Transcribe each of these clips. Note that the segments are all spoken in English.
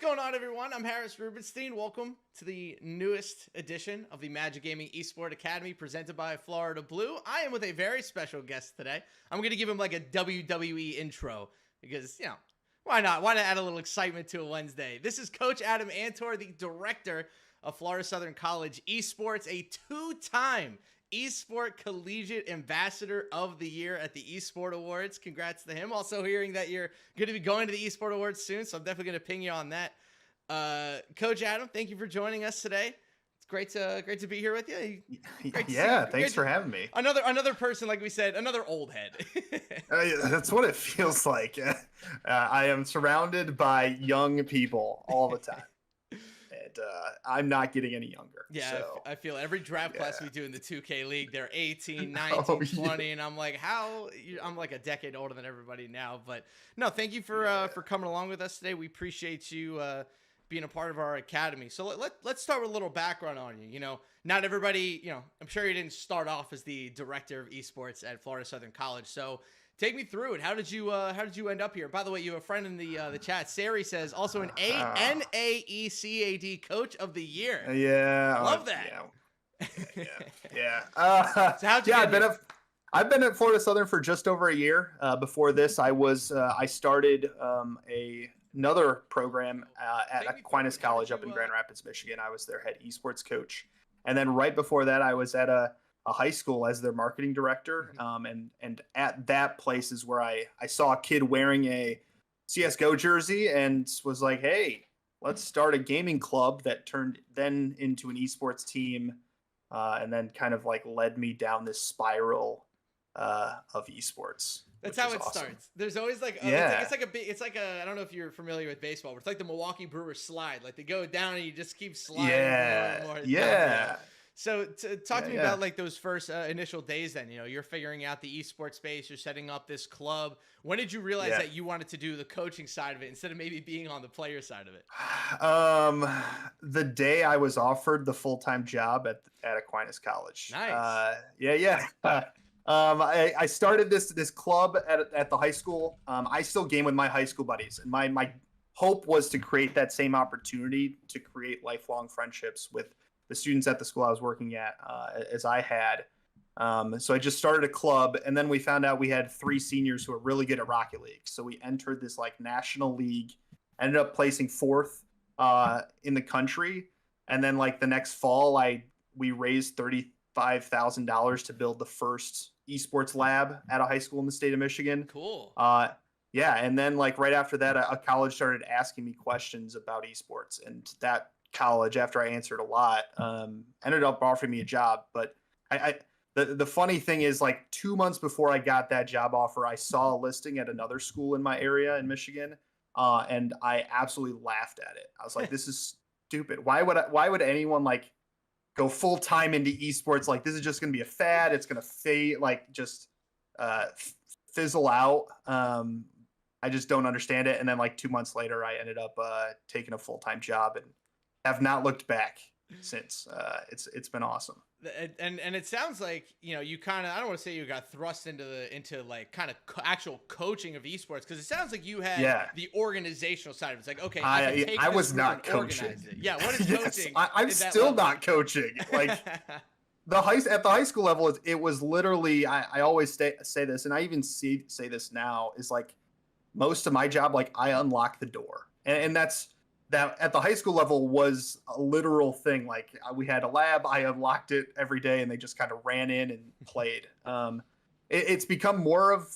going on, everyone? I'm Harris Rubenstein. Welcome to the newest edition of the Magic Gaming Esports Academy presented by Florida Blue. I am with a very special guest today. I'm going to give him like a WWE intro because, why not? Why not add a little excitement to a Wednesday? This is Coach Adam Antor, the director of Florida Southern College Esports, a two-time Esport Collegiate Ambassador of the Year at the Esport Awards. Congrats to him. Also hearing that you're going to be going to the Esport Awards soon, so I'm definitely going to ping you on that. Coach Adam, thank you for joining us today. It's great to be here with you. Thanks for having me. Another person, like we said, another old head. That's what it feels like. I am surrounded by young people all the time. I'm not getting any younger. Yeah, so. I feel every draft class we do in the 2K League, they're 18, 19, 20, and I'm like, I'm like a decade older than everybody now. But no, thank you for coming along with us today. We appreciate you being a part of our academy. So let's start with a little background on you. Not everybody, I'm sure you didn't start off as the director of esports at Florida Southern College. So take me through it. How did you end up here? By the way, you have a friend in the chat. Sari says also an NAECAD Coach of the Year. Yeah, love that. Yeah. So how'd you get here? I've been at Florida Southern for just over a year. Before this, I started another program at Aquinas College up in Grand Rapids, Michigan. I was their head esports coach, and then right before that, I was at a high school as their marketing director. And at that place is where I saw a kid wearing a CSGO jersey and was like, hey, let's start a gaming club that turned then into an esports team. And then kind of like led me down this spiral of esports. That's how it starts. There's always like, it's like a, I don't know if you're familiar with baseball, but it's like the Milwaukee Brewers slide. Like they go down and you just keep sliding more and more. Yeah. So talk to me about like those first initial days then, you're figuring out the esports space, you're setting up this club. When did you realize that you wanted to do the coaching side of it instead of maybe being on the player side of it? The day I was offered the full-time job at Aquinas College. Nice. I started this club at the high school. I still game with my high school buddies, and my hope was to create that same opportunity to create lifelong friendships with the students at the school I was working at, as I had. So I just started a club, and then we found out we had 3 seniors who were really good at Rocket League. So we entered this like national league, ended up placing 4th in the country. And then like the next fall, we raised $35,000 to build the first esports lab at a high school in the state of Michigan. Cool. And then like right after that, a college started asking me questions about esports, and that college, after I answered a lot, ended up offering me a job. But the funny thing is, like 2 months before I got that job offer, I saw a listing at another school in my area in Michigan, and I absolutely laughed at it. I was like, this is stupid. Why would anyone like go full time into esports? Like, this is just going to be a fad. It's going to fade, like just fizzle out. I just don't understand it. And then like 2 months later, I ended up taking a full-time job and have not looked back since. It's been awesome. And it sounds like, you kind of, I don't want to say you got thrust into like kind of actual coaching of esports, because it sounds like you had the organizational side of it. It's like, okay, I was not coaching. Yeah, what is coaching? I'm still not coaching. Like at the high school level, it was literally, I always say this, and I even say this now, is like most of my job, like I unlock the door, and that at the high school level was a literal thing. Like we had a lab, I unlocked it every day, and they just kind of ran in and played. It's become more of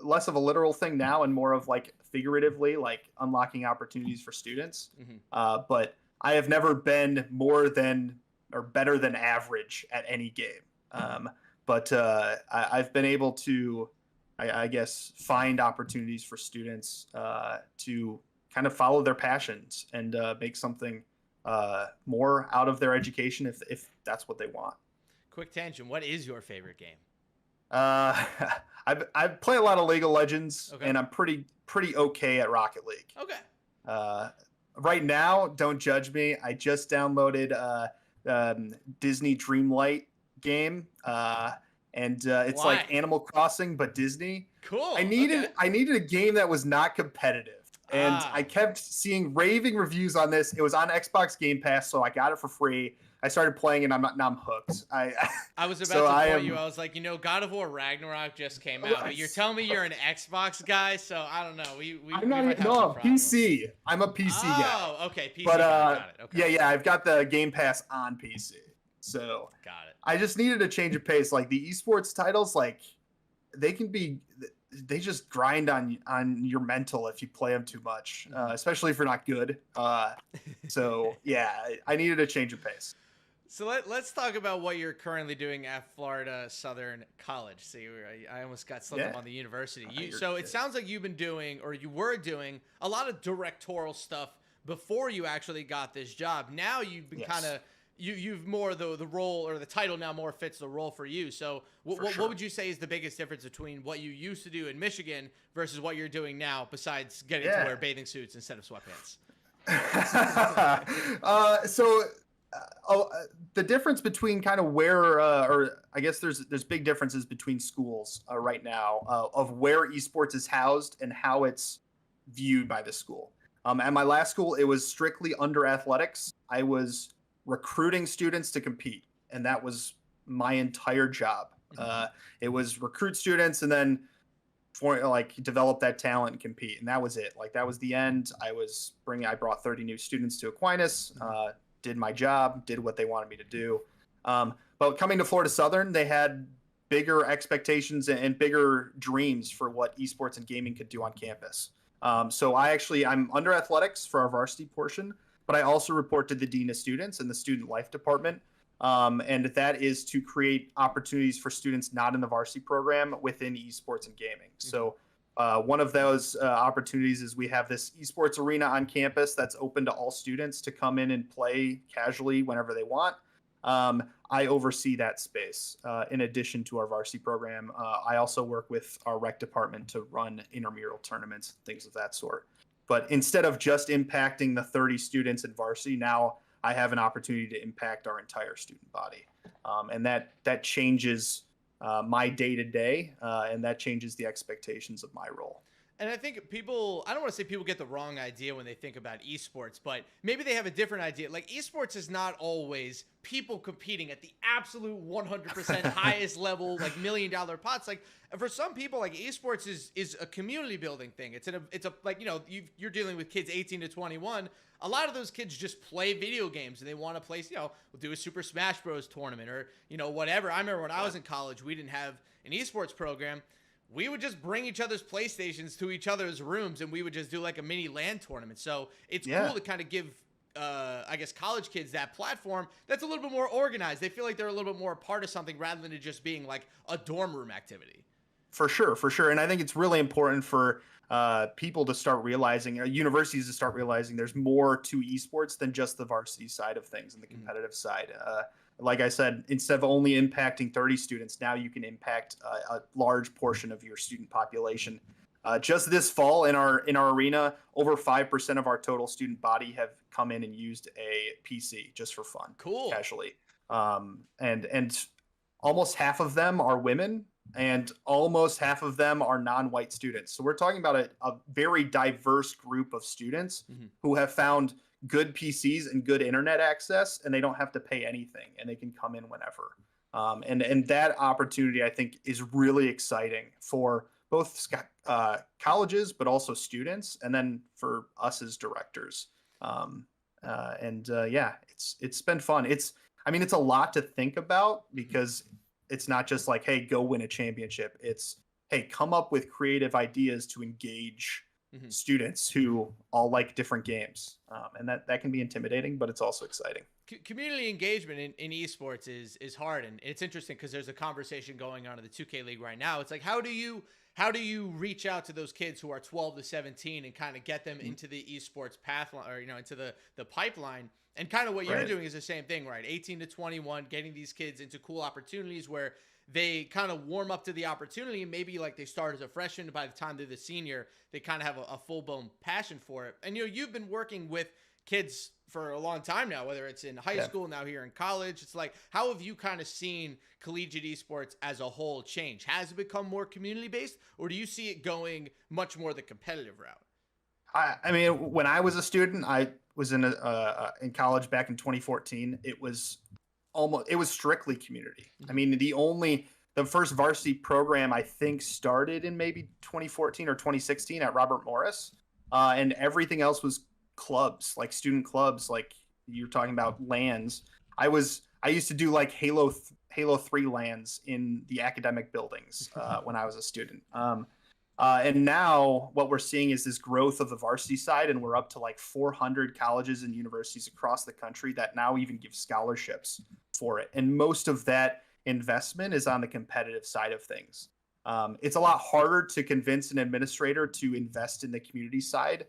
less of a literal thing now and more of like figuratively, like unlocking opportunities for students. But I have never been more than or better than average at any game. But I've been able to, I guess, find opportunities for students to kind of follow their passions and make something more out of their education if that's what they want. Quick tangent. What is your favorite game? I play a lot of League of Legends, and I'm pretty okay at Rocket League. Okay. Right now, don't judge me. I just downloaded Disney Dreamlight game, and it's like Animal Crossing but Disney. Cool. I needed a game that was not competitive. And Ah, I kept seeing raving reviews on this. It was on Xbox Game Pass, so I got it for free. I started playing, and now I'm hooked. I was So about to I point you. am. I was like, God of War Ragnarok just came out, but you're telling me you're an Xbox guy, so I don't know. We I'm not might even, have some no, problems. PC. I'm a PC guy. Oh, okay, But PC guy. Got it. Okay, yeah, I've got the Game Pass on PC. So got it. I just needed a change of pace. Like the esports titles, like they just grind on your mental if you play them too much, especially if you're not good. So yeah, I needed a change of pace. So let's talk about what you're currently doing at Florida Southern College. See, I almost got slipped up on the university. So it sounds like you've been doing, or you were doing, a lot of directorial stuff before you actually got this job. Now you've been kind of you've more the role, or the title now more fits the role for you. So what would you say is the biggest difference between what you used to do in Michigan versus what you're doing now, besides getting to wear bathing suits instead of sweatpants? The difference between kind of where, or I guess there's big differences between schools right now of where esports is housed and how it's viewed by the school. At my last school, it was strictly under athletics. I was recruiting students to compete, and that was my entire job. It was recruit students and then develop that talent and compete, and that was it. Like that was the end. I brought 30 new students to Aquinas, did my job, did what they wanted me to do. But coming to Florida Southern, they had bigger expectations and bigger dreams for what esports and gaming could do on campus. So I'm under athletics for our varsity portion, but I also report to the dean of students and the student life department. And that is to create opportunities for students not in the varsity program within esports and gaming. So one of those opportunities is we have this esports arena on campus that's open to all students to come in and play casually whenever they want. I oversee that space in addition to our varsity program. I also work with our rec department to run intramural tournaments, things of that sort. But instead of just impacting the 30 students in varsity, now I have an opportunity to impact our entire student body. And that changes my day-to-day, and that changes the expectations of my role. And I think I don't want to say people get the wrong idea when they think about esports, but maybe they have a different idea. Like esports is not always people competing at the absolute 100% highest level, like $1 million pots. Like for some people, like esports is a community building thing. It's a like, you're dealing with kids 18 to 21. A lot of those kids just play video games and they want to play, we'll do a Super Smash Bros. Tournament or, whatever. I remember when I was in college, we didn't have an esports program. We would just bring each other's PlayStations to each other's rooms and we would just do like a mini LAN tournament. So it's cool to kind of give, I guess, college kids that platform that's a little bit more organized. They feel like they're a little bit more a part of something rather than it just being like a dorm room activity. For sure. And I think it's really important for people to start realizing, universities to start realizing there's more to esports than just the varsity side of things and the competitive side. Like I said, instead of only impacting 30 students, now you can impact a large portion of your student population. Just this fall in our arena, over 5% of our total student body have come in and used a PC just for fun, casually. And almost half of them are women, and almost half of them are non-white students. So we're talking about a very diverse group of students who have found good PCs and good internet access, and they don't have to pay anything, and they can come in whenever. And that opportunity, I think, is really exciting for both colleges, but also students, and then for us as directors. It's been fun. It's a lot to think about because it's not just like, hey, go win a championship. It's, hey, come up with creative ideas to engage students who all like different games. And that can be intimidating, but it's also exciting. Community engagement in esports is hard. And it's interesting because there's a conversation going on in the 2K League right now. It's like, how do you reach out to those kids who are 12 to 17 and kind of get them into the esports pathline, or, into the pipeline? And kind of what you're doing is the same thing, right? 18 to 21, getting these kids into cool opportunities where they kind of warm up to the opportunity. And maybe like they start as a freshman, by the time they're the senior, they kind of have a full-blown passion for it. And, you've been working with kids for a long time now, whether it's in high school, now here in college. It's like, how have you kind of seen collegiate esports as a whole change? Has it become more community-based, or do you see it going much more the competitive route? I mean, when I was a student, I was in college back in 2014. It was strictly community. I mean, the first varsity program I think started in maybe 2014 or 2016 at Robert Morris, and everything else was clubs, like student clubs, like you're talking about lands. I used to do like Halo 3 lands in the academic buildings when I was a student. And now what we're seeing is this growth of the varsity side, and we're up to like 400 colleges and universities across the country that now even give scholarships for it. And most of that investment is on the competitive side of things. It's a lot harder to convince an administrator to invest in the community side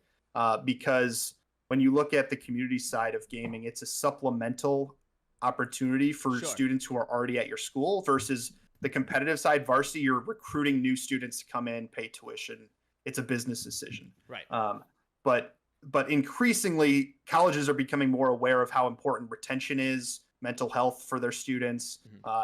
because when you look at the community side of gaming, it's a supplemental opportunity for students who are already at your school versus the competitive side. Varsity, you're recruiting new students to come in, pay tuition. It's a business decision. Right. But increasingly, colleges are becoming more aware of how important retention is, mental health for their students,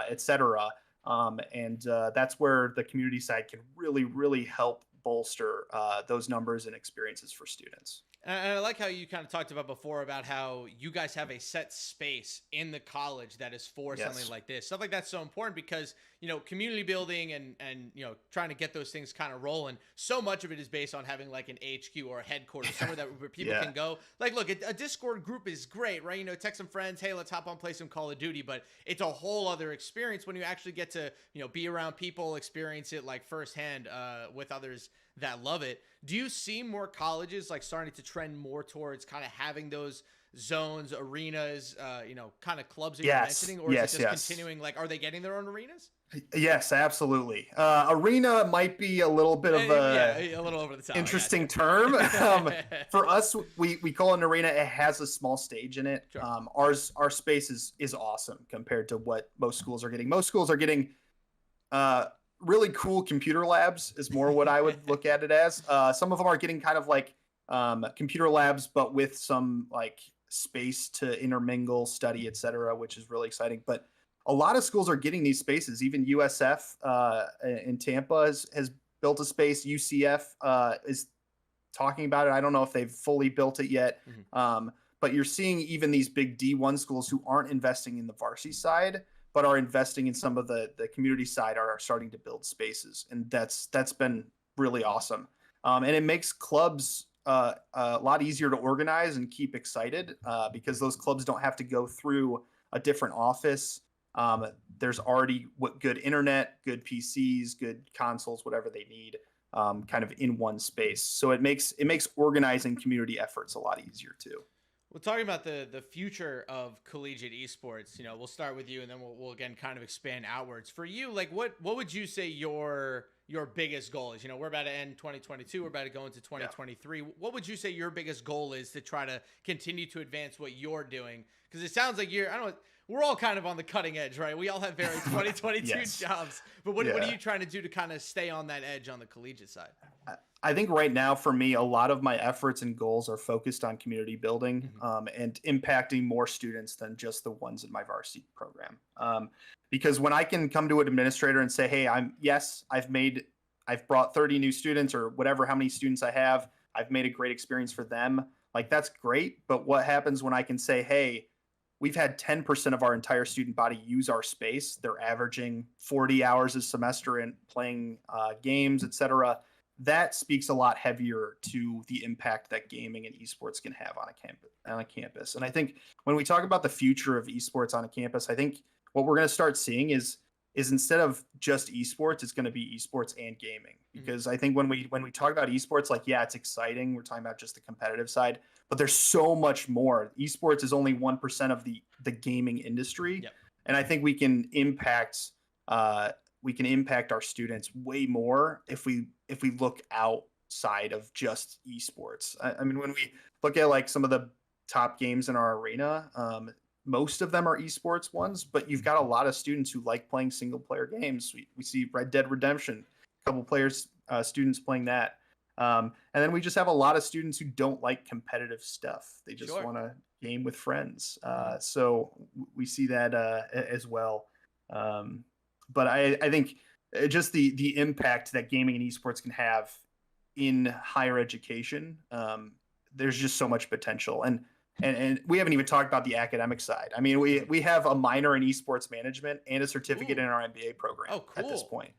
et cetera. And that's where the community side can really, really help bolster those numbers and experiences for students. And I like how you kind of talked about before about how you guys have a set space in the college that is for something like this. Stuff like that's so important because, you know, community building and you know, trying to get those things kind of rolling. So much of it is based on having like an HQ or a headquarters, somewhere where people can go. Like, look, a Discord group is great, right? You know, text some friends, hey, let's hop on, play some Call of Duty. But it's a whole other experience when you actually get to, you know, be around people, experience it like firsthand with others that love it. Do you see more colleges like starting to trend more towards kind of having those zones, arenas, you know, kind of clubs that you're mentioning, or is it just continuing? Like, are they getting their own arenas? Yes, absolutely. Arena might be a little bit of a little over the top. Interesting term. For us, we call it an arena. It has a small stage in it. Sure. Our space is awesome compared to what most schools are getting. Most schools are getting really cool computer labs is more what I would look at it as. Some of them are getting kind of like computer labs, but with some like space to intermingle, study, etc., which is really exciting. But a lot of schools are getting these spaces. Even USF in Tampa has built a space. UCF is talking about it. I don't know if they've fully built it yet. But you're seeing even these big D1 schools who aren't investing in the varsity side, but are investing in some of the community side, are starting to build spaces. And that's been really awesome. And it makes clubs a lot easier to organize and keep excited because those clubs don't have to go through a different office. There's already good internet, good PCs, good consoles, whatever they need, kind of in one space. So it makes organizing community efforts a lot easier too. Well, talking about the future of collegiate esports, you know, we'll start with you and then we'll again kind of expand outwards. For you, like what would you say your biggest goal is? You know, we're about to end 2022, we're about to go into 2023. Yeah. What would you say your biggest goal is to try to continue to advance what you're doing? Because it sounds like we're all kind of on the cutting edge, right? We all have very 2022 jobs. But what are you trying to do to kind of stay on that edge on the collegiate side? I think right now for me, a lot of my efforts and goals are focused on community building and impacting more students than just the ones in my varsity program. Because when I can come to an administrator and say, hey, I've brought 30 new students or whatever, how many students I have, I've made a great experience for them. Like that's great. But what happens when I can say, hey, we've had 10% of our entire student body use our space. They're averaging 40 hours a semester in playing games, et cetera. That speaks a lot heavier to the impact that gaming and esports can have on a campus. And I think when we talk about the future of esports on a campus, I think what we're going to start seeing is instead of just esports, it's going to be esports and gaming. Because I think when we talk about esports, like, yeah, it's exciting. We're talking about just the competitive side, but there's so much more. Esports is only 1% of the gaming industry. Yep. And I think we can impact our students way more if we look outside of just esports. I mean, when we look at like some of the top games in our arena, most of them are esports ones, but you've got a lot of students who like playing single player games. We see Red Dead Redemption, a couple students playing that. And then we just have a lot of students who don't like competitive stuff. They just want to game with friends. So we see that as well. But I think just the impact that gaming and esports can have in higher education. There's just so much potential, and we haven't even talked about the academic side. I mean, we have a minor in esports management and a certificate in our MBA program at this point.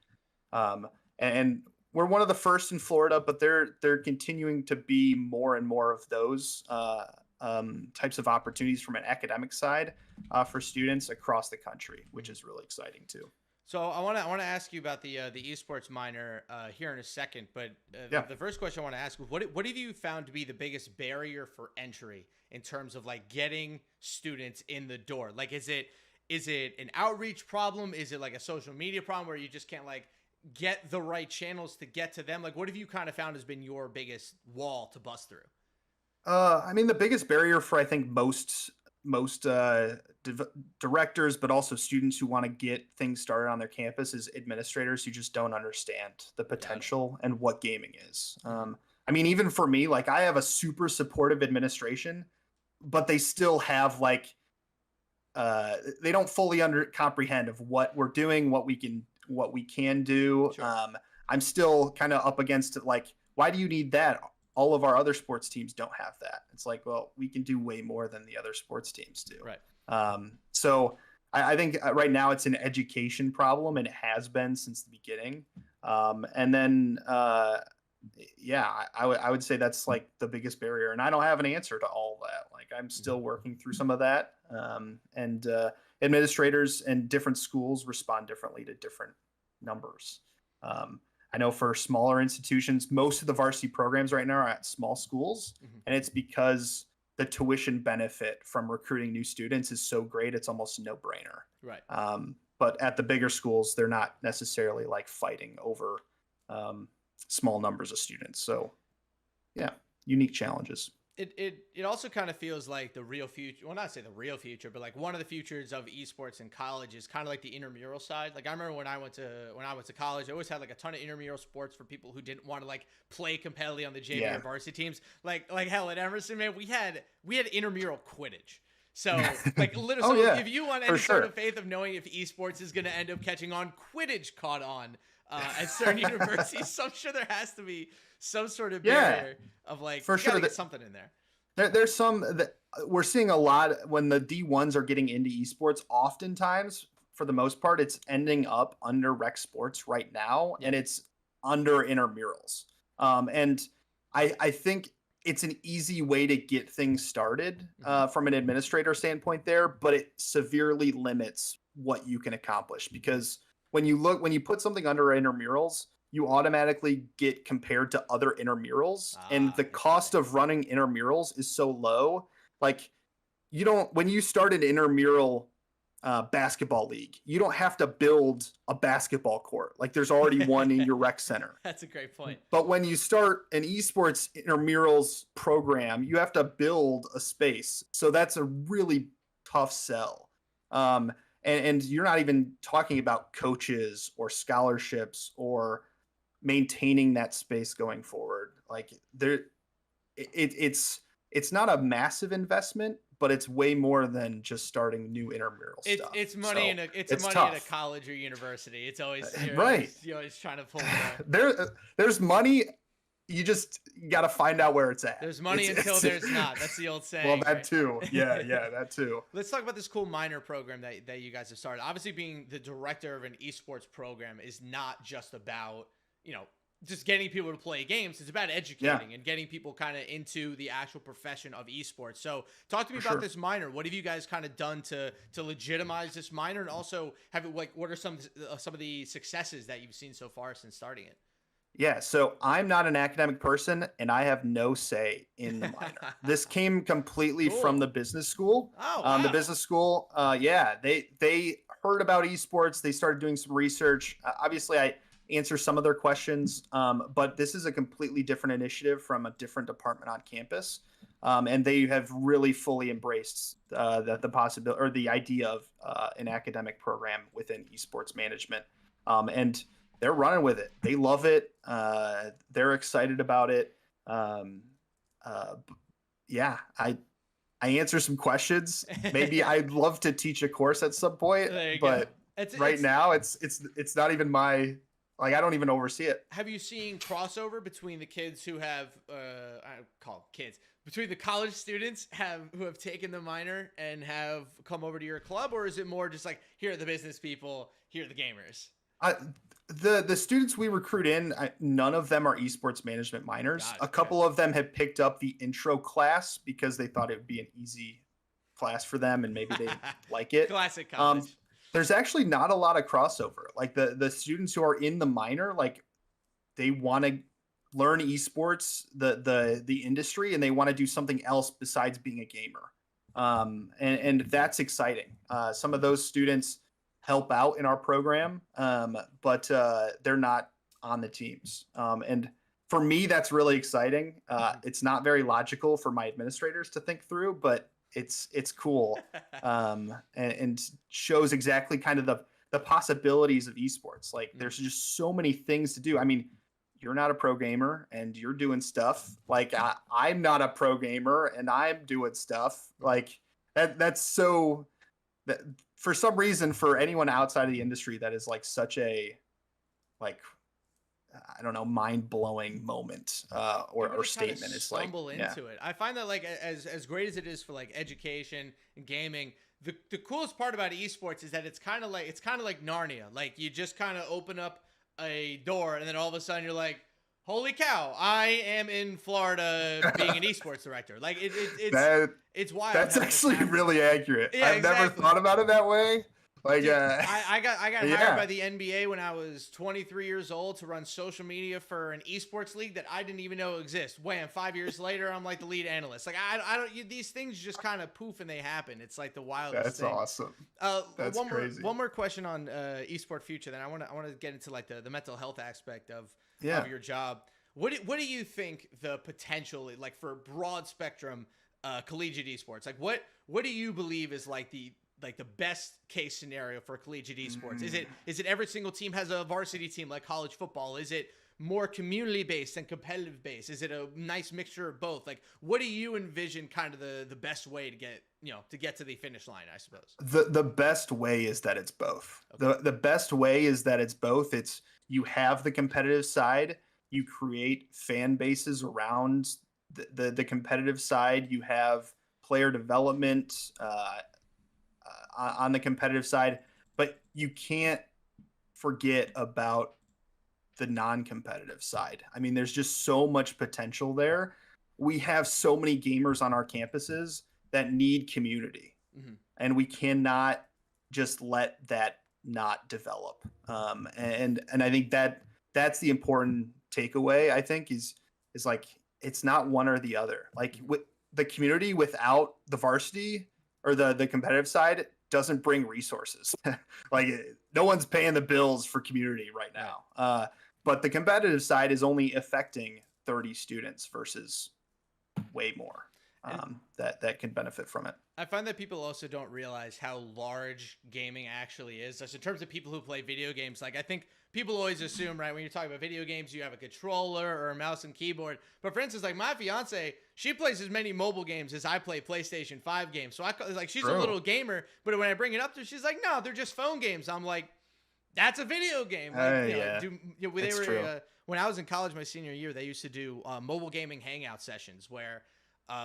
And we're one of the first in Florida, but they're continuing to be more and more of those types of opportunities from an academic side for students across the country, which is really exciting too. So I want to ask you about the esports minor here in a second, but the first question I want to ask is what have you found to be the biggest barrier for entry in terms of like getting students in the door? Like, is it an outreach problem? Is it like a social media problem where you just can't like get the right channels to get to them? Like, what have you kind of found has been your biggest wall to bust through? I mean, the biggest barrier for I think most directors, but also students who want to get things started on their campus, is administrators who just don't understand the potential and what gaming is. I mean, even for me, like I have a super supportive administration, but they still have like, they don't fully comprehend of what we're doing, what we can do. Sure. I'm still kind of up against it. Like, why do you need that? All of our other sports teams don't have that. It's like, well, we can do way more than the other sports teams do. Right. So I think right now it's an education problem, and it has been since the beginning. And then, I would say that's like the biggest barrier, and I don't have an answer to all of that. Like I'm still working through some of that. And administrators and different schools respond differently to different numbers. I know for smaller institutions, most of the varsity programs right now are at small schools, and it's because the tuition benefit from recruiting new students is so great, it's almost a no-brainer. Right. But at the bigger schools, they're not necessarily like fighting over small numbers of students. So, yeah, unique challenges. It also kind of feels like the real future. Well, not say the real future, but like one of the futures of esports in college is kind of like the intramural side. Like I remember when I went to college, I always had like a ton of intramural sports for people who didn't want to like play competitively on the JV or varsity teams. Like hell at Emerson, man, we had intramural Quidditch. So like literally, if you want any sort of faith of knowing if esports is going to end up catching on, Quidditch caught on at certain universities. So I'm sure there has to be some sort of barrier of like, for sure, get something in there. There's some that we're seeing a lot when the D1s are getting into esports. Oftentimes, for the most part, it's ending up under rec sports right now, and it's under intramurals. And I think it's an easy way to get things started from an administrator standpoint there, but it severely limits what you can accomplish, because when you put something under intramurals, you automatically get compared to other intramurals, and the cost of running intramurals is so low. Like when you start an intramural basketball league, you don't have to build a basketball court. Like there's already one in your rec center. That's a great point. But when you start an esports intramurals program, you have to build a space. So that's a really tough sell. And you're not even talking about coaches or scholarships or maintaining that space going forward. Like it's not a massive investment, but it's way more than just starting new intramural stuff. It's money it's money at a college or university. It's always you're always trying to pull it. There's money. You got to find out where it's at. There's money until there's not. That's the old saying. Well, that too. Yeah, that too. Let's talk about this cool minor program that you guys have started. Obviously, being the director of an esports program is not just about, just getting people to play games. It's about educating and getting people kind of into the actual profession of esports. So talk to me about this minor. What have you guys kind of done to legitimize this minor, and also what are some of the successes that you've seen so far since starting it? Yeah, so I'm not an academic person, and I have no say in the minor. This came completely from the business school. Oh, wow. The business school, they heard about esports. They started doing some research. Obviously, I answer some of their questions, but this is a completely different initiative from a different department on campus, and they have really fully embraced the possibility or the idea of an academic program within esports management, and they're running with it. They love it. They're excited about it. I answer some questions. Maybe I'd love to teach a course at some point, but right now it's not even my Like, I don't even oversee it. Have you seen crossover between the kids who have, I call them kids, between the college students who have taken the minor and have come over to your club, or is it more just like, here are the business people, here are the gamers? The students we recruit in, none of them are esports management minors. Got it, A couple of them have picked up the intro class because they thought it would be an easy class for them and maybe they like it. Classic college. There's actually not a lot of crossover. Like the students who are in the minor, like they want to learn esports, the industry, and they want to do something else besides being a gamer. And that's exciting. Some of those students help out in our program, but they're not on the teams. And for me, that's really exciting. It's not very logical for my administrators to think through, but it's cool, and shows exactly kind of the possibilities of esports. Like there's just so many things to do. I mean, you're not a pro gamer and you're doing stuff. Like I'm not a pro gamer and I'm doing stuff. Like that's so that for some reason, for anyone outside of the industry, that is like such a, like, I don't know, mind-blowing moment or statement. It's like stumble into it. I find that like as great as it is for like education and gaming, the coolest part about esports is that it's kind of like Narnia. Like you just kind of open up a door and then all of a sudden you're like, holy cow, I am in Florida being an esports director. Like it's wild. That's actually really accurate. Yeah, I've never thought about it that way. Like, dude, I got hired by the NBA when I was 23 years old to run social media for an esports league that I didn't even know exists. Wham! 5 years later, I'm like the lead analyst. Like I don't. These things just kind of poof and they happen. It's like the wildest. That's thing. Awesome. That's crazy. One more question on esport future. Then I want to get into like the mental health aspect of your job. What do you think the potential like for broad spectrum collegiate esports? Like what do you believe is like the best case scenario for collegiate esports? Is it every single team has a varsity team like college football? Is it more community based and competitive based? Is it a nice mixture of both? Like, what do you envision kind of the best way to get to the finish line, I suppose? The best way is that it's both. Okay. The best way is that it's both. It's you have the competitive side, you create fan bases around the competitive side, you have player development on the competitive side, but you can't forget about the non-competitive side. I mean, there's just so much potential there. We have so many gamers on our campuses that need community, and we cannot just let that not develop. And I think that's the important takeaway. I think is like it's not one or the other. Like with the community without the varsity or the competitive side doesn't bring resources. Like no one's paying the bills for community right now. But the competitive side is only affecting 30 students versus way more that can benefit from it. I find that people also don't realize how large gaming actually is. Just in terms of people who play video games, like I think people always assume, right, when you're talking about video games, you have a controller or a mouse and keyboard. But for instance, like my fiance, she plays as many mobile games as I play PlayStation 5 games. So she's a little gamer, but when I bring it up to her, she's like, no, they're just phone games. I'm like, that's a video game. Like, when I was in college my senior year, they used to do mobile gaming hangout sessions where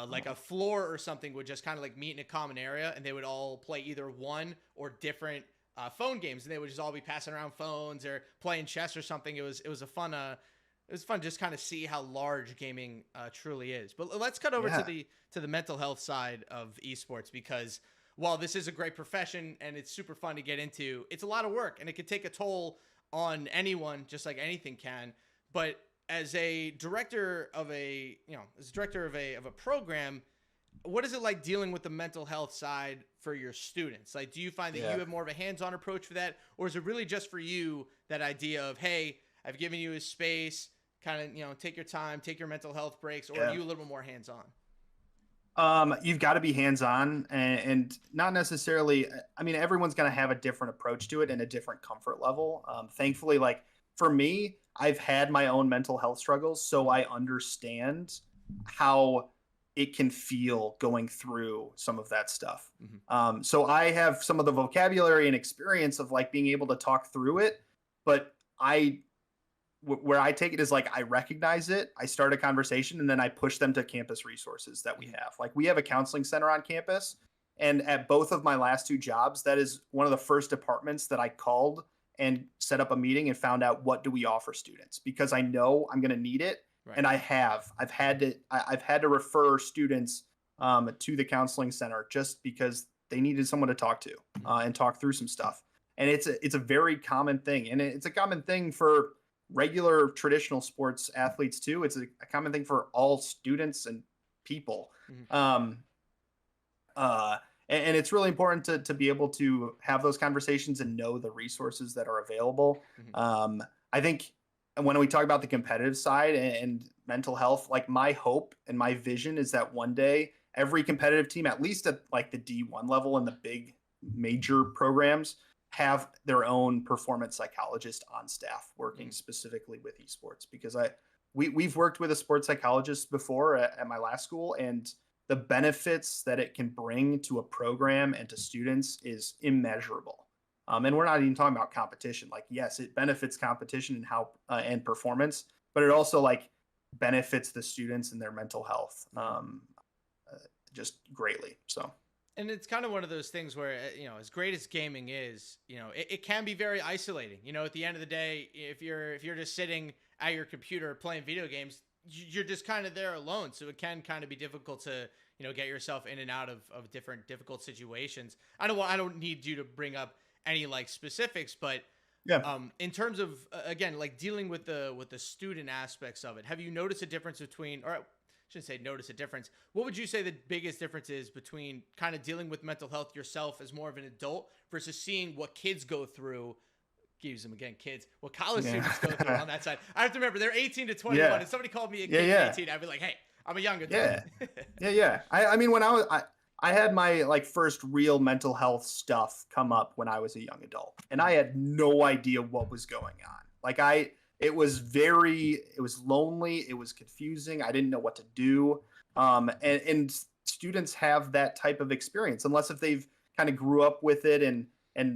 like a floor or something would just kind of like meet in a common area, and they would all play either one or different phone games, and they would just all be passing around phones or playing chess or something. It was fun just kind of see how large gaming truly is. But let's cut over to the mental health side of esports, because while this is a great profession and it's super fun to get into, it's a lot of work and it can take a toll on anyone, just like anything can. But as a director of a program, what is it like dealing with the mental health side for your students? Like, do you find that you have more of a hands-on approach for that, or is it really just for you that idea of, hey, I've given you a space, kind of, take your time, take your mental health breaks, or are you a little bit more hands-on? You've got to be hands-on and not necessarily, I mean, everyone's going to have a different approach to it and a different comfort level. Thankfully, like for me, I've had my own mental health struggles, so I understand how it can feel going through some of that stuff. So I have some of the vocabulary and experience of like being able to talk through it, but I where I take it is like I recognize it, I start a conversation, and then I push them to campus resources that we have. Like we have a counseling center on campus, and at both of my last 2 jobs, that is one of the first departments that I called and set up a meeting and found out what do we offer students, because I know I'm going to need it. Right. And I've had to refer students to the counseling center just because they needed someone to talk to and talk through some stuff. And it's a very common thing, and it's a common thing for regular traditional sports athletes too. It's a common thing for all students and people. And it's really important to be able to have those conversations and know the resources that are available. I think when we talk about the competitive side and mental health, like my hope and my vision is that one day every competitive team, at least at like the D1 level and the big major programs, have their own performance psychologist on staff working specifically with esports. Because we've worked with a sports psychologist before at my last school, and the benefits that it can bring to a program and to students is immeasurable. And we're not even talking about competition. Like, yes, it benefits competition and how and performance, but it also like benefits the students and their mental health just greatly. So. And it's kind of one of those things where, as great as gaming is, it can be very isolating. At the end of the day, if you're just sitting at your computer playing video games, you're just kind of there alone. So it can kind of be difficult to, get yourself in and out of different difficult situations. I don't need you to bring up any like specifics, but yeah. In terms of, again, like dealing with the student aspects of it, have you noticed a difference between, or I shouldn't say notice a difference, what would you say the biggest difference is between kind of dealing with mental health yourself as more of an adult versus seeing what kids go through? Use them again, kids. What college students go through on that side. I have to remember they're 18 to 21. If somebody called me a kid at 18, I'd be like, hey, I'm a young adult. Yeah. I mean, when I had my like first real mental health stuff come up when I was a young adult, and I had no idea what was going on. Like it was lonely. It was confusing. I didn't know what to do. And students have that type of experience, unless if they've kind of grew up with it and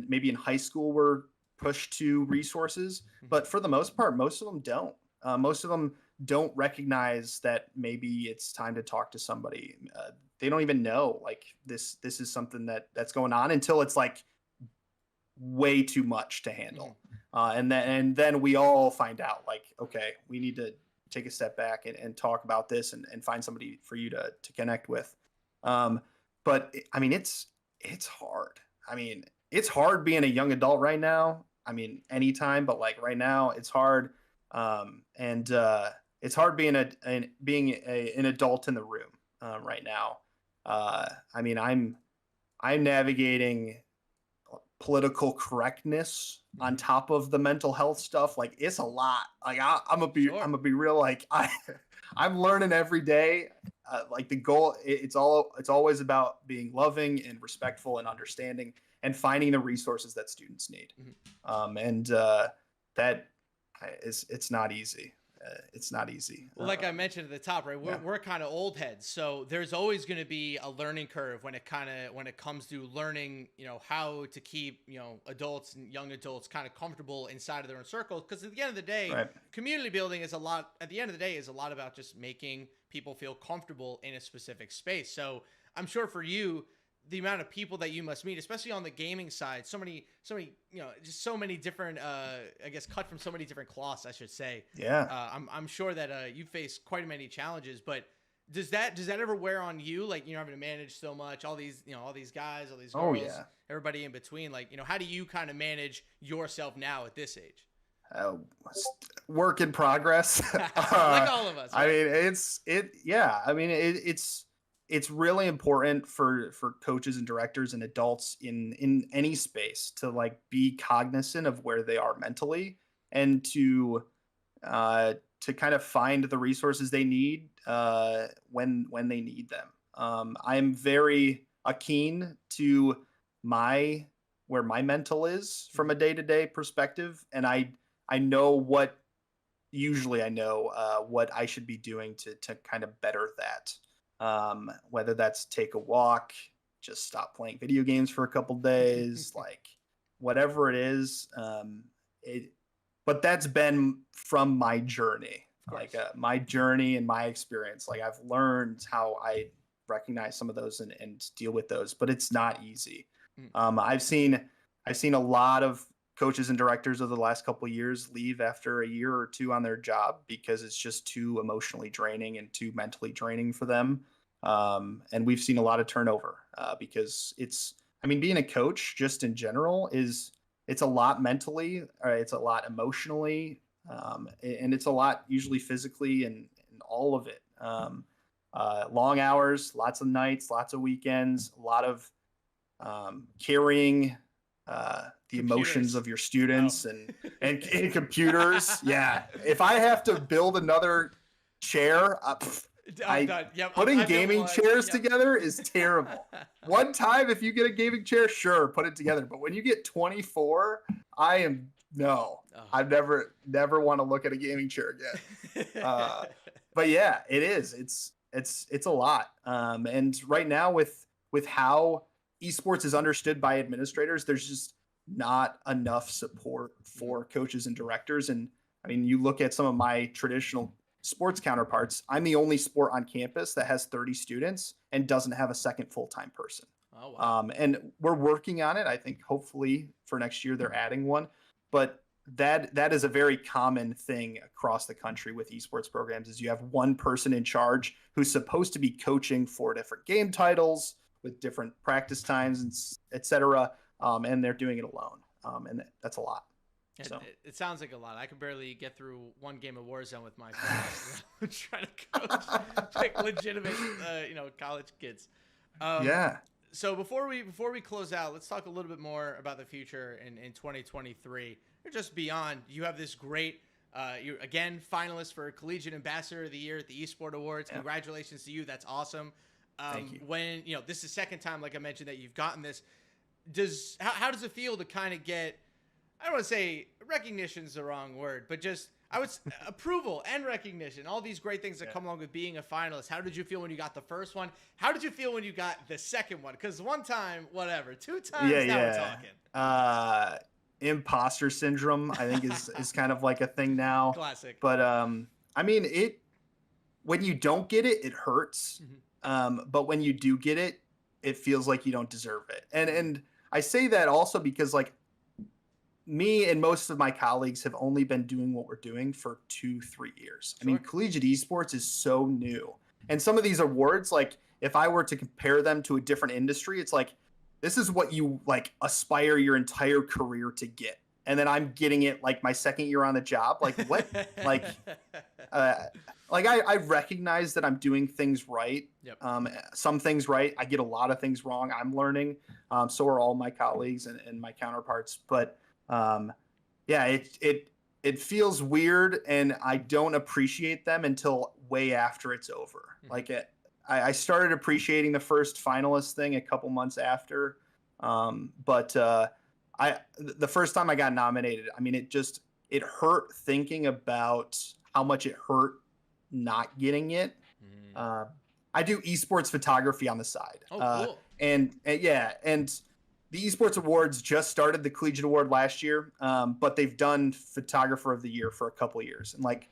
maybe in high school were pushed to resources. But for the most part, most of them don't. Most of them don't recognize that maybe it's time to talk to somebody. They don't even know like this is something that's going on until it's like way too much to handle. And then we all find out like, okay, we need to take a step back and talk about this and find somebody for you to connect with. But I mean, it's hard. I mean, it's hard being a young adult right now. I mean, anytime, but like right now it's hard. And it's hard being an adult in the room right now. I mean, I'm navigating political correctness on top of the mental health stuff. Like it's a lot. Like I'm gonna be real. Like I'm learning every day. Like the goal, it's always about being loving and respectful and understanding and finding the resources that students need. And that it's not easy. It's not easy. Well, like I mentioned at the top, right? We're kind of old heads, so there's always going to be a learning curve when it comes to learning, how to keep, adults and young adults kind of comfortable inside of their own circles. Because at the end of the day, community building is a lot. At the end of the day, is a lot about just making people feel comfortable in a specific space. So I'm sure for you, the amount of people that you must meet, especially on the gaming side, so many, just so many different, I guess, cut from so many different cloths, I should say. Yeah. I'm sure that you face quite many challenges, but does that ever wear on you? Like, having to manage so much, all these guys, all these girls, everybody in between. Like, how do you kind of manage yourself now at this age? Work in progress. Like all of us. Right? I mean, it's really important for coaches and directors and adults in any space to like be cognizant of where they are mentally and to kind of find the resources they need when they need them. I'm very keen to where my mental is from a day-to-day perspective, and I know what I should be doing to kind of better that. Whether that's take a walk, just stop playing video games for a couple days, like whatever it is, but that's been from my journey, like my journey and my experience. Like I've learned how I recognize some of those and deal with those, but it's not easy. I've seen a lot of coaches and directors over the last couple of years leave after a year or two on their job because it's just too emotionally draining and too mentally draining for them. And we've seen a lot of turnover because being a coach just in general it's a lot mentally, it's a lot emotionally, and it's a lot usually physically and all of it. Long hours, lots of nights, lots of weekends, a lot of carrying the emotions of your students and computers. Yeah. If I have to build another chair, putting gaming chairs together is terrible. One time, if you get a gaming chair, sure, put it together. But when you get 24, I never want to look at a gaming chair again. But yeah, it is. It's a lot. And right now with how esports is understood by administrators, there's just not enough support for coaches and directors. And I mean, you look at some of my traditional sports counterparts, I'm the only sport on campus that has 30 students and doesn't have a second full-time person. Oh, wow. And we're working on it. I think hopefully for next year they're adding one, but that is a very common thing across the country with esports programs is you have one person in charge who's supposed to be coaching 4 different game titles with different practice times and et cetera. And they're doing it alone. And that's a lot. So. It sounds like a lot. I could barely get through one game of Warzone with my friends trying to coach like legitimate, college kids. Yeah. So before we close out, let's talk a little bit more about the future in 2023. Or just beyond. You have this great, you're again finalist for Collegiate Ambassador of the Year at the Esports Awards. Yeah. Congratulations to you. That's awesome. Thank you. When this is the second time, like I mentioned, that you've gotten this. How does it feel to kind of get? I don't want to say recognition is the wrong word, but just approval and recognition, all these great things that come along with being a finalist. How did you feel when you got the first one? How did you feel when you got the second one? Because one time, whatever, 2 times, we're talking. Imposter syndrome, I think, is kind of like a thing now. Classic. But when you don't get it, it hurts. Mm-hmm. But when you do get it, it feels like you don't deserve it. And I say that also because like me and most of my colleagues have only been doing what we're doing for 2-3 years. Sure. I mean, collegiate esports is so new. And some of these awards, like if I were to compare them to a different industry, it's like, this is what you like aspire your entire career to get. And then I'm getting it like my second year on the job. Like what? I recognize that I'm doing things right. Yep. Some things right. I get a lot of things wrong. I'm learning. So are all my colleagues and my counterparts. But it feels weird, and I don't appreciate them until way after it's over. Mm-hmm. Like I started appreciating the first finalist thing a couple months after. But the first time I got nominated, I mean, it hurt thinking about how much it hurt not getting it. Mm. I do esports photography on the side. Oh, cool. And the Esports Awards just started the Collegiate Award last year, but they've done Photographer of the Year for a couple of years. And like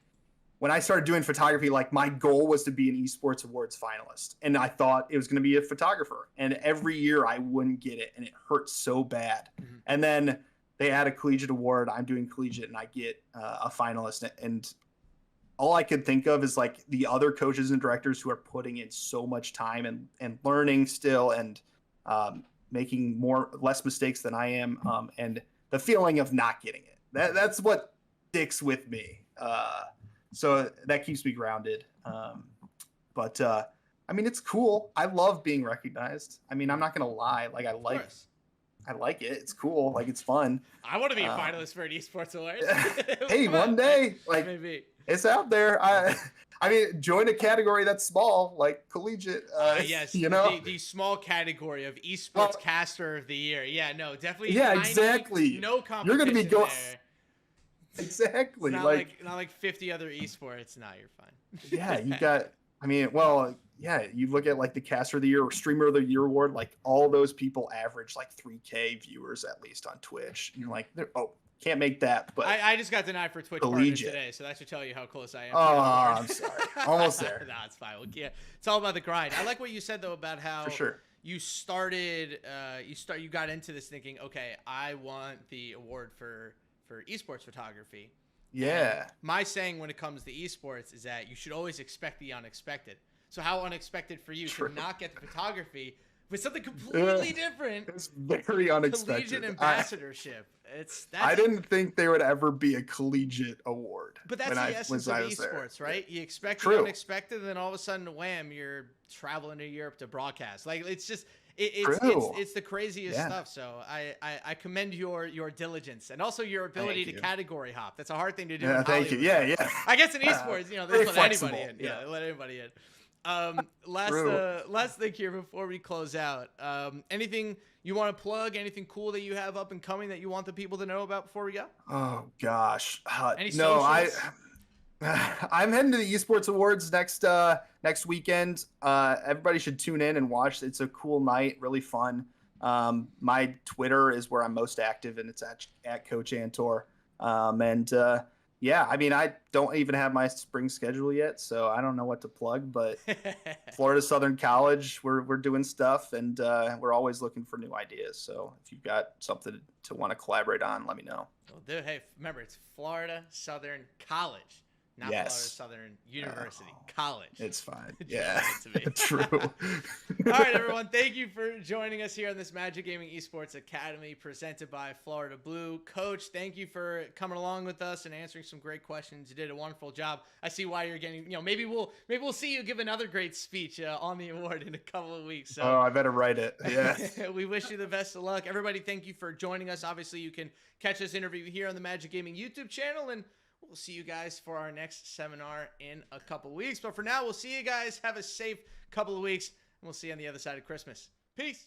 when I started doing photography, like my goal was to be an Esports Awards finalist, and I thought it was going to be a photographer. And every year I wouldn't get it, and it hurt so bad. Mm-hmm. And then they add a Collegiate Award. I'm doing Collegiate, and I get a finalist. And all I could think of is like the other coaches and directors who are putting in so much time and learning still and making less mistakes than I am, and the feeling of not getting it. That's what sticks with me. So that keeps me grounded. But I mean, it's cool. I love being recognized. I mean, I'm not gonna lie. Like I like it. It's cool. Like it's fun. I want to be a finalist for an esports award. Hey, one day, like maybe. It's out there. I mean, join a category that's small, like collegiate. Yes, the small category of esports caster of the year. Yeah, no, definitely. Yeah, tiny, exactly. No competition. You're going to be going. There. Exactly. It's not like 50 other esports. Nah, you're fine. Yeah, you got. I mean, well, yeah. You look at like the caster of the year or streamer of the year award. Like all those people average like 3K viewers at least on Twitch. And you're like, can't make that. But I just got denied for Twitch partners collegiate. today, so that should tell you how close I am. Oh, I'm sorry. Almost there. No, it's fine. It's all about the grind. I like what you said though about how For sure. you started. You got into this thinking, okay, I want the award for esports photography. Yeah. And my saying when it comes to esports is that you should always expect the unexpected. So how unexpected for you True. to not get the photography with something completely different? It's very unexpected. Collegiate ambassadorship. I didn't think there would ever be a collegiate award. But that's the essence of esports, right? You expect the unexpected, and then all of a sudden, wham, you're traveling to Europe to broadcast. Like it's just it's the craziest stuff. So I commend your diligence and also your ability to category hop. That's a hard thing to do. Yeah, thank you. Yeah. I guess in esports, they let anybody in. Yeah, they let anybody in. Last thing here before we close out. Anything you want to plug? Anything cool that you have up and coming that you want the people to know about before we go? Oh gosh, Any no, socials? I'm heading to the esports awards next weekend. Everybody should tune in and watch. It's a cool night, really fun. My Twitter is where I'm most active, and it's at Coach Antor. Yeah, I mean, I don't even have my spring schedule yet, so I don't know what to plug, but Florida Southern College, we're doing stuff, and we're always looking for new ideas. So if you've got something to want to collaborate on, let me know. Well, dude, hey, remember, it's Florida Southern College, not Florida Southern University. College. It's fine. Yeah, it true. All right, everyone. Thank you for joining us here on this Magic Gaming Esports Academy presented by Florida Blue. Coach, thank you for coming along with us and answering some great questions. You did a wonderful job. I see why you're getting, maybe we'll see you give another great speech on the award in a couple of weeks. So I better write it. Yeah. We wish you the best of luck. Everybody, thank you for joining us. Obviously, you can catch this interview here on the Magic Gaming YouTube channel, and we'll see you guys for our next seminar in a couple of weeks. But for now, we'll see you guys. Have a safe couple of weeks, and we'll see you on the other side of Christmas. Peace.